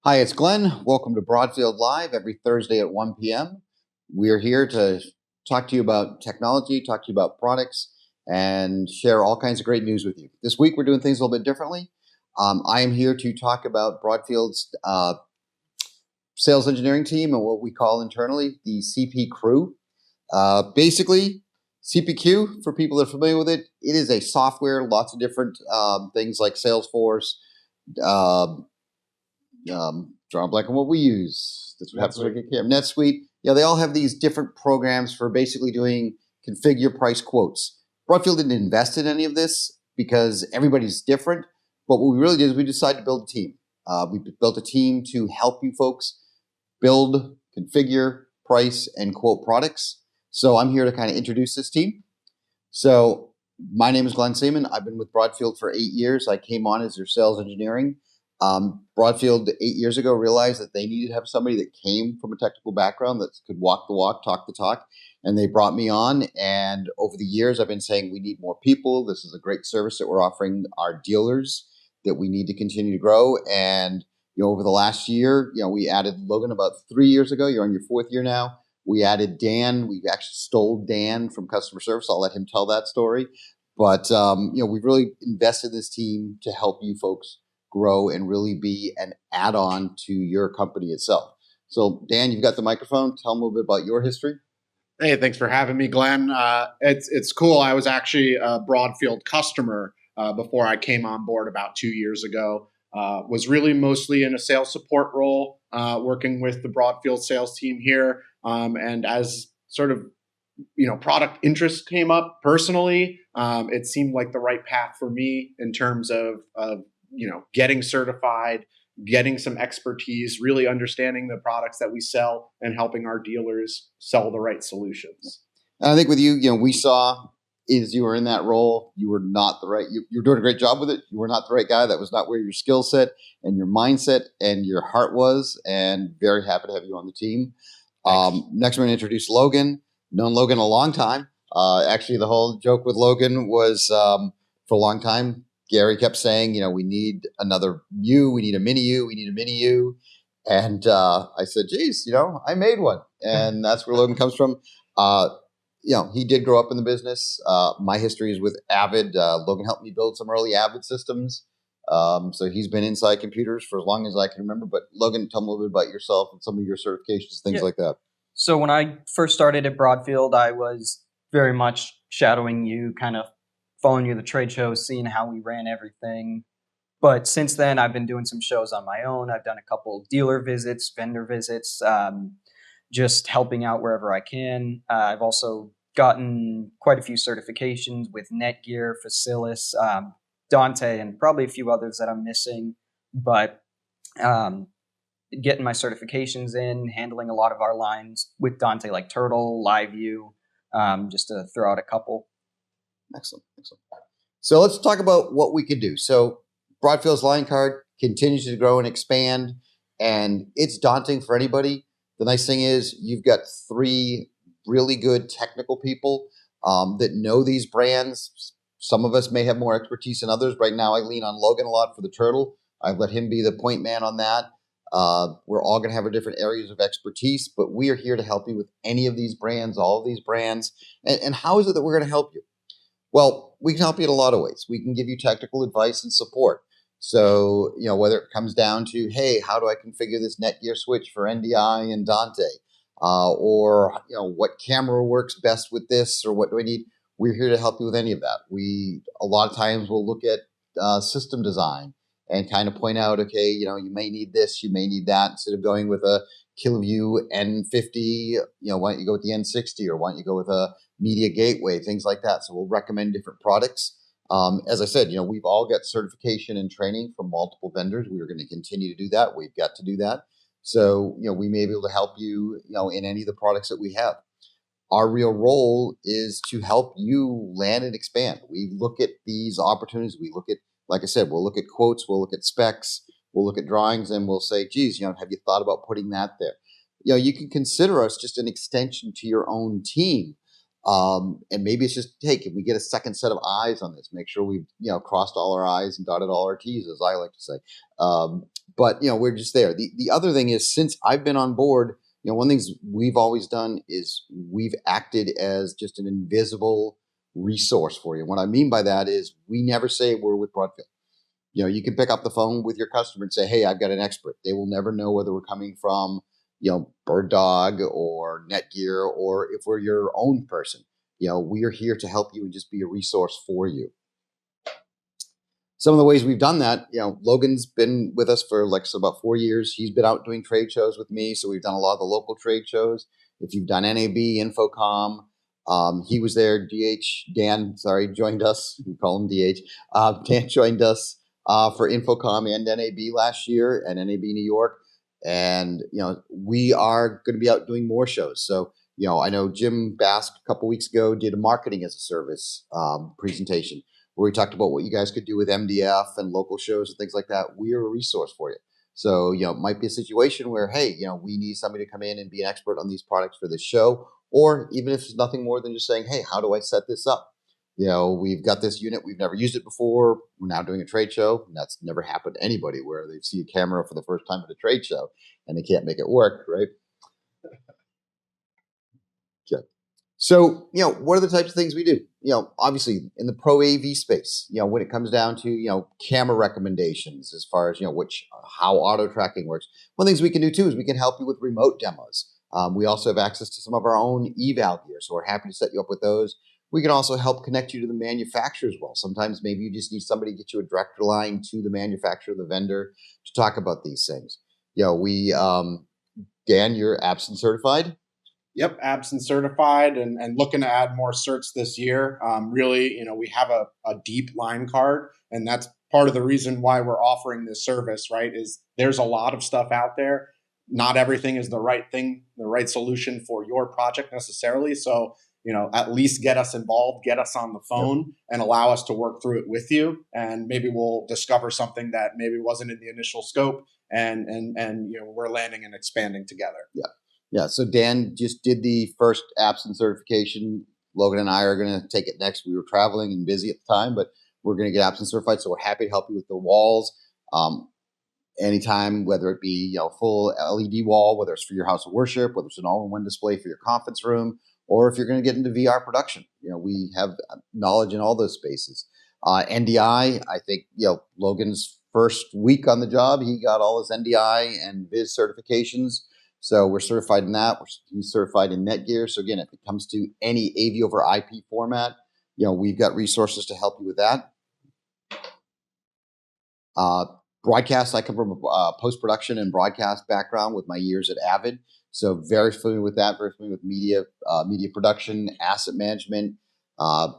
Hi, it's Glenn. Welcome to Broadfield Live every Thursday at 1 p.m. We're here to talk to you about technology, talk to you about products, and share all kinds of great news with you. This week, we're doing things a little bit differently. I am here to talk about Broadfield's sales engineering team and what we call internally the CP Crew. Basically, CPQ, for people that are familiar with it, it is a software, lots of different things like Salesforce, draw a blank on what we use. That's what happens when we get care. NetSuite. Yeah, they all have these different programs for basically doing configure price quotes. Broadfield didn't invest in any of this because everybody's different. But what we really did is we decided to build a team. We built a team to help you folks build, configure, price, and quote products. So I'm here to kind of introduce this team. So my name is Glenn Seaman. I've been with Broadfield for 8 years. I came on as their sales engineering. Broadfield 8 years ago realized that they needed to have somebody that came from a technical background that could walk the walk, talk the talk, and they brought me on. And over the years, I've been saying we need more people. This is a great service that we're offering our dealers that we need to continue to grow. And over the last year, we added Logan about 3 years ago. You're on your fourth year now. We added Dan. We actually stole Dan from customer service. I'll let him tell that story. But we've really invested in this team to help you folks grow and really be an add-on to your company itself. So, Dan, you've got the microphone. Tell them a little bit about your history. Hey, thanks for having me, Glenn. It's cool. I was actually a Broadfield customer before I came on board about 2 years ago. Was really mostly in a sales support role, working with the Broadfield sales team here. And as sort of product interest came up personally, it seemed like the right path for me in terms of getting certified, getting some expertise, really understanding the products that we sell and helping our dealers sell the right solutions. And I think with you, we saw as you were in that role, you were not the right, you were doing a great job with it. You were not the right guy. That was not where your skill set and your mindset and your heart was. And very happy to have you on the team. Next, we're going to introduce Logan. Known Logan a long time. Actually, the whole joke with Logan was for a long time, Gary kept saying, we need another you, we need a mini you, we need a mini you. And I said, geez, I made one. And that's where Logan comes from. He did grow up in the business. My history is with Avid. Logan helped me build some early Avid systems. So he's been inside computers for as long as I can remember. But Logan, tell me a little bit about yourself and some of your certifications, things like that. So when I first started at Broadfield, I was very much shadowing you, kind of following you to the trade shows, seeing how we ran everything. But since then, I've been doing some shows on my own. I've done a couple dealer visits, vendor visits, just helping out wherever I can. I've also gotten quite a few certifications with Netgear, Facilis, Dante, and probably a few others that I'm missing. But getting my certifications in, handling a lot of our lines with Dante, like Turtle, LiveView, just to throw out a couple. Excellent. So let's talk about what we could do. So Broadfield's line card continues to grow and expand, and it's daunting for anybody. The nice thing is you've got 3 really good technical people that know these brands. Some of us may have more expertise than others. Right now, I lean on Logan a lot for the Turtle. I've let him be the point man on that. We're all going to have our different areas of expertise, but we are here to help you with any of these brands, all of these brands. And how is it that we're going to help you? Well, we can help you in a lot of ways. We can give you technical advice and support. So, whether it comes down to, hey, how do I configure this Netgear switch for NDI and Dante? Or, what camera works best with this, or what do I need? We're here to help you with any of that. We, a lot of times, will look at system design and kind of point out, okay, you may need this, you may need that. Instead of going with a KillView N50, why don't you go with the N60, or why don't you go with a Media Gateway, things like that. So we'll recommend different products. As I said, we've all got certification and training from multiple vendors. We are going to continue to do that. We've got to do that. So, we may be able to help you, in any of the products that we have. Our real role is to help you land and expand. We look at these opportunities. We look at, like I said, we'll look at quotes, we'll look at specs, we'll look at drawings, and we'll say, geez, have you thought about putting that there? You can consider us just an extension to your own team. And maybe it's just, hey, can we get a second set of eyes on this? Make sure we've, crossed all our I's and dotted all our T's, as I like to say. But, we're just there. The other thing is, since I've been on board, one of the things we've always done is we've acted as just an invisible resource for you. What I mean by that is we never say we're with Broadfield. You can pick up the phone with your customer and say, hey, I've got an expert. They will never know whether we're coming from, Bird Dog or Netgear, or if we're your own person. We are here to help you and just be a resource for you. Some of the ways we've done that, Logan's been with us for about 4 years. He's been out doing trade shows with me. So we've done a lot of the local trade shows. If you've done NAB, Infocom, he was there. Dan joined us. We call him DH. Dan joined us for Infocom and NAB last year, and NAB New York. And, we are going to be out doing more shows. So, I know Jim Bask a couple weeks ago did a marketing as a service presentation where we talked about what you guys could do with MDF and local shows and things like that. We are a resource for you. So, it might be a situation where, hey, we need somebody to come in and be an expert on these products for this show. Or even if it's nothing more than just saying, hey, how do I set this up? We've got this unit. We've never used it before. We're now doing a trade show. And that's never happened to anybody where they see a camera for the first time at a trade show and they can't make it work, right? Okay. So, what are the types of things we do? Obviously in the pro AV space, when it comes down to, camera recommendations as far as, how auto tracking works. One of the things we can do too is we can help you with remote demos. We also have access to some of our own eval gear. So we're happy to set you up with those. We can also help connect you to the manufacturer as well. Sometimes maybe you just need somebody to get you a direct line to the manufacturer, the vendor, to talk about these things. Dan, you're absent certified. Yep, absent certified and looking to add more certs this year. Really, we have a deep line card, and that's part of the reason why we're offering this service, right? Is there's a lot of stuff out there. Not everything is the right thing, the right solution for your project necessarily. So, at least get us involved, get us on the phone, and allow us to work through it with you. And maybe we'll discover something that maybe wasn't in the initial scope, and we're landing and expanding together. Yeah, so Dan just did the first absent certification. Logan and I are going to take it next. We were traveling and busy at the time, but we're going to get absent certified. So we're happy to help you with the walls. Anytime, whether it be full LED wall, whether it's for your house of worship, whether it's an all-in-one display for your conference room, or if you're going to get into VR production. We have knowledge in all those spaces. NDI, I think, Logan's first week on the job, he got all his NDI and Viz certifications. So we're certified in that. He's certified in Netgear. So again, if it comes to any AV over IP format, we've got resources to help you with that. Broadcast, I come from a post-production and broadcast background with my years at Avid. So very familiar with that, very familiar with media production, asset management,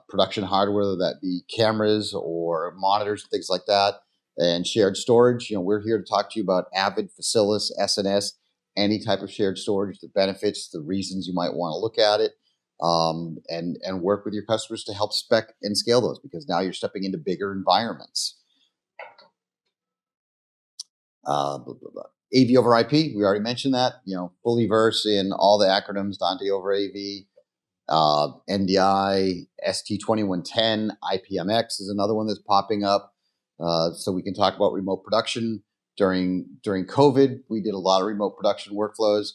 production hardware, whether that be cameras or monitors, things like that, and shared storage. We're here to talk to you about Avid, Facilis, SNS, any type of shared storage, the benefits, the reasons you might want to look at it, and work with your customers to help spec and scale those, because now you're stepping into bigger environments. AV over IP, we already mentioned that, fully versed in all the acronyms, Dante over AV, NDI, ST2110, IPMX is another one that's popping up. So we can talk about remote production. During COVID, we did a lot of remote production workflows.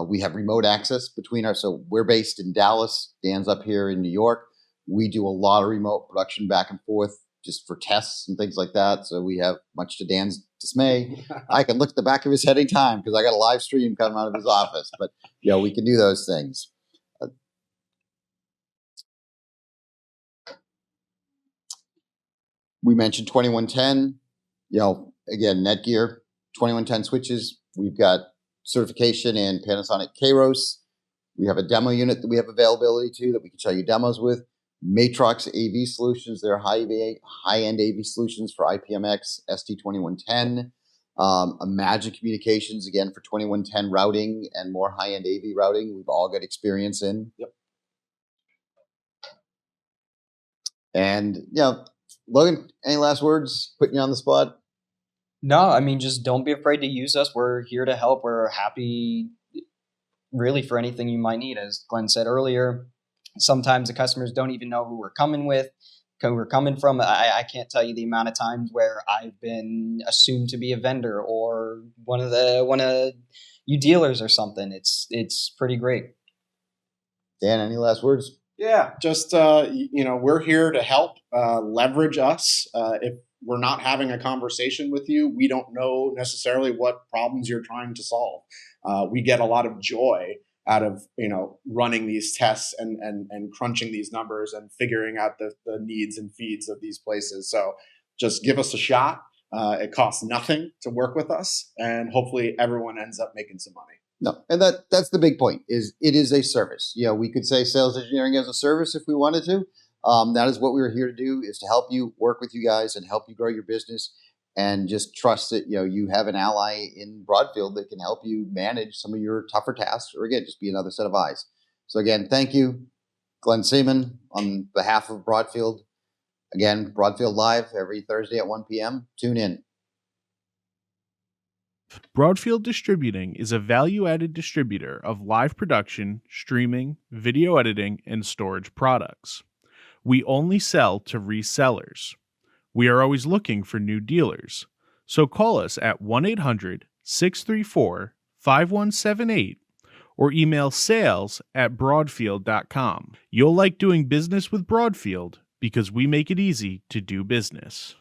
We have remote access so we're based in Dallas. Dan's up here in New York. We do a lot of remote production back and forth just for tests and things like that. So we have, much to Dan's dismay, I can look at the back of his head anytime because I got a live stream coming out of his office. But we can do those things. We mentioned 2110. Again, Netgear, 2110 switches. We've got certification in Panasonic Kairos. We have a demo unit that we have availability to that we can show you demos with. Matrox AV Solutions, they're high-end AV solutions for IPMX, ST2110. Imagine Communications, again, for 2110 routing and more high-end AV routing. We've all got experience in. Yep. And, Logan, any last words? Putting you on the spot? No, I mean, just don't be afraid to use us. We're here to help. We're happy really for anything you might need. As Glenn said earlier, Sometimes the customers don't even know who we're coming with, who we're coming from. I can't tell you the amount of times where I've been assumed to be a vendor or one of you dealers or something. It's pretty great. Dan, any last words? Yeah, just we're here to help leverage us. If we're not having a conversation with you, we don't know necessarily what problems you're trying to solve. We get a lot of joy out of running these tests and crunching these numbers and figuring out the needs and feeds of these places. So just give us a shot. It costs nothing to work with us, and hopefully everyone ends up making some money. No, and that's the big point. Is it is a service. We could say sales engineering as a service if we wanted to. That is what we were here to do: is to help you, work with you guys, and help you grow your business. And just trust that you have an ally in Broadfield that can help you manage some of your tougher tasks, or again, just be another set of eyes. So again, thank you, Glenn Seaman, on behalf of Broadfield. Again, Broadfield Live every Thursday at 1 p.m. Tune in. Broadfield Distributing is a value-added distributor of live production, streaming, video editing, and storage products. We only sell to resellers. We are always looking for new dealers, so call us at 1-800-634-5178 or email sales@broadfield.com. You'll like doing business with Broadfield because we make it easy to do business.